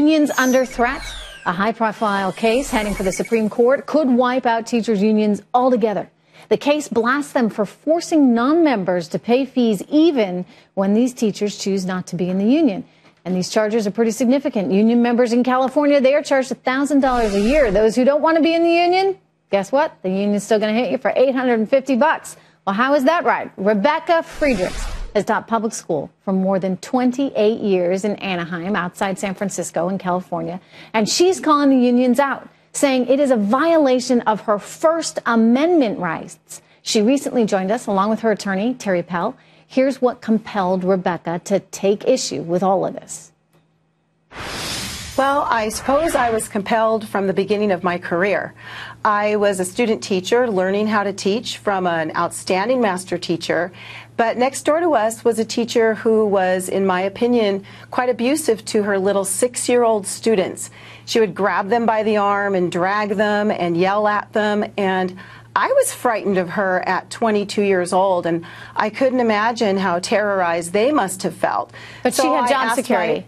Unions under threat. A high-profile case heading for the Supreme Court could wipe out teachers' unions altogether. The case blasts them for forcing non-members to pay fees even when these teachers choose not to be in the union. And these charges are pretty significant. Union members in California, they are charged $1,000 a year. Those who don't want to be in the union, guess what? The union is still going to hit you for $850. Well, how is that right? Rebecca Friedrichs has taught public school for more than 28 years in Anaheim, outside San Francisco in California. And she's calling the unions out, saying it is a violation of her First Amendment rights. She recently joined us along with her attorney, Terry Pell. Here's what compelled Rebecca to take issue with all of this. Well, I suppose I was compelled from the beginning of my career. I was a student teacher learning how to teach from an outstanding master teacher, but next door to us was a teacher who was, in my opinion, quite abusive to her little 6-year-old students. She would grab them by the arm and drag them and yell at them, and I was frightened of her at 22 years old, and I couldn't imagine how terrorized they must have felt. But she had job security.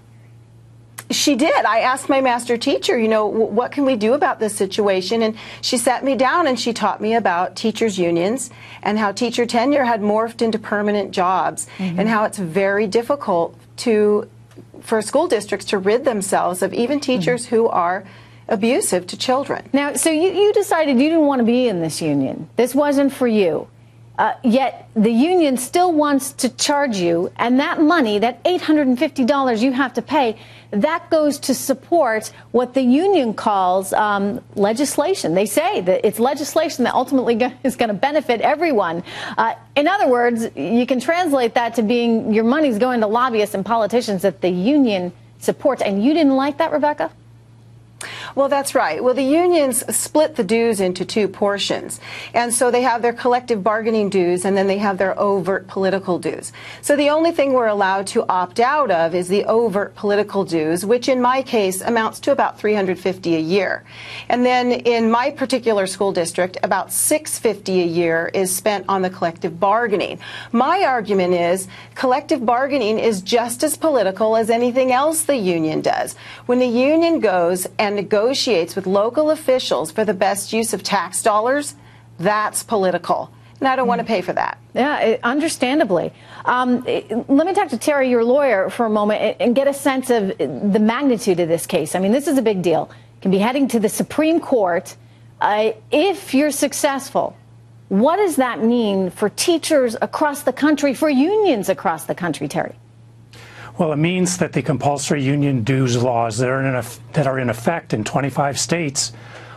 She did. I asked my master teacher, you know, what can we do about this situation? And she sat me down and she taught me about teachers' unions and how teacher tenure had morphed into permanent jobs, and how it's very difficult for school districts to rid themselves of even teachers who are abusive to children. Now, so you decided you didn't want to be in this union. This wasn't for you. Yet the union still wants to charge you, and that money, that $850 you have to pay, that goes to support what the union calls legislation. They say that it's legislation that ultimately is going to benefit everyone. In other words, you can translate that to being your money's going to lobbyists and politicians that the union supports. And you didn't like that, Rebecca? Well, that's right. Well, the unions split the dues into two portions. And so they have their collective bargaining dues, and then they have their overt political dues. So the only thing we're allowed to opt out of is the overt political dues, which in my case amounts to about $350 a year. And then in my particular school district, about $650 a year is spent on the collective bargaining. My argument is collective bargaining is just as political as anything else the union does. When the union goes and negotiates with local officials for the best use of tax dollars, that's political. And I don't want to pay for that. Yeah, understandably. Let me talk to Terry, your lawyer, for a moment and get a sense of the magnitude of this case. I mean, this is a big deal. It can be heading to the Supreme Court. If you're successful, what does that mean for teachers across the country, for unions across the country, Terry? Well, it means that the compulsory union dues laws that are in effect in 25 states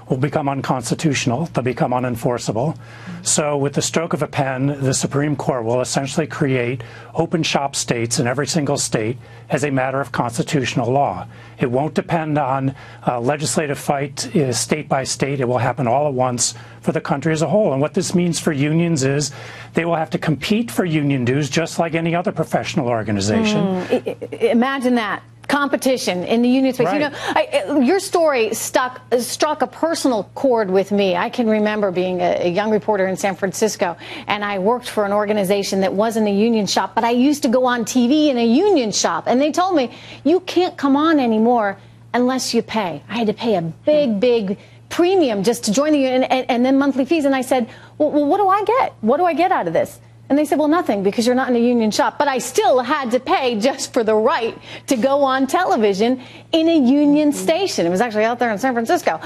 will become unconstitutional. They'll become unenforceable. So with the stroke of a pen, the Supreme Court will essentially create open shop states in every single state as a matter of constitutional law. It won't depend on a legislative fight state by state. It will happen all at once for the country as a whole. And what this means for unions is they will have to compete for union dues just like any other professional organization. Imagine that. Competition in the union space. Right. You know, your story struck a personal chord with me. I can remember being a young reporter in San Francisco, and I worked for an organization that wasn't a union shop, but I used to go on TV in a union shop, and they told me, you can't come on anymore unless you pay. I had to pay a big premium just to join the union, and then monthly fees. And I said, well, what do I get? What do I get out of this? And they said, well, nothing, because you're not in a union shop. But I still had to pay just for the right to go on television in a union station. It was actually out there in San Francisco.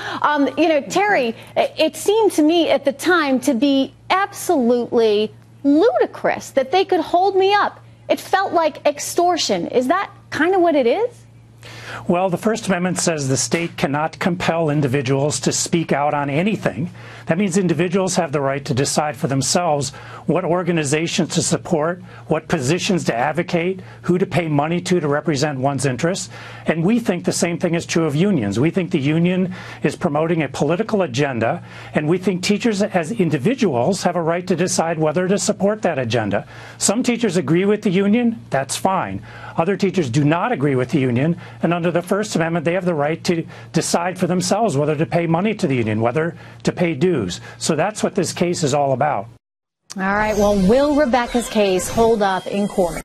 You know, Terry, it seemed to me at the time to be absolutely ludicrous that they could hold me up. It felt like extortion. Is that kind of what it is? Well, the First Amendment says the state cannot compel individuals to speak out on anything. That means individuals have the right to decide for themselves what organizations to support, what positions to advocate, who to pay money to represent one's interests. And we think the same thing is true of unions. We think the union is promoting a political agenda, and we think teachers as individuals have a right to decide whether to support that agenda. Some teachers agree with the union. That's fine. Other teachers do not agree with the union, and under the First Amendment, they have the right to decide for themselves whether to pay money to the union, whether to pay dues. So that's what this case is all about. All right. Well, will Rebecca's case hold up in court?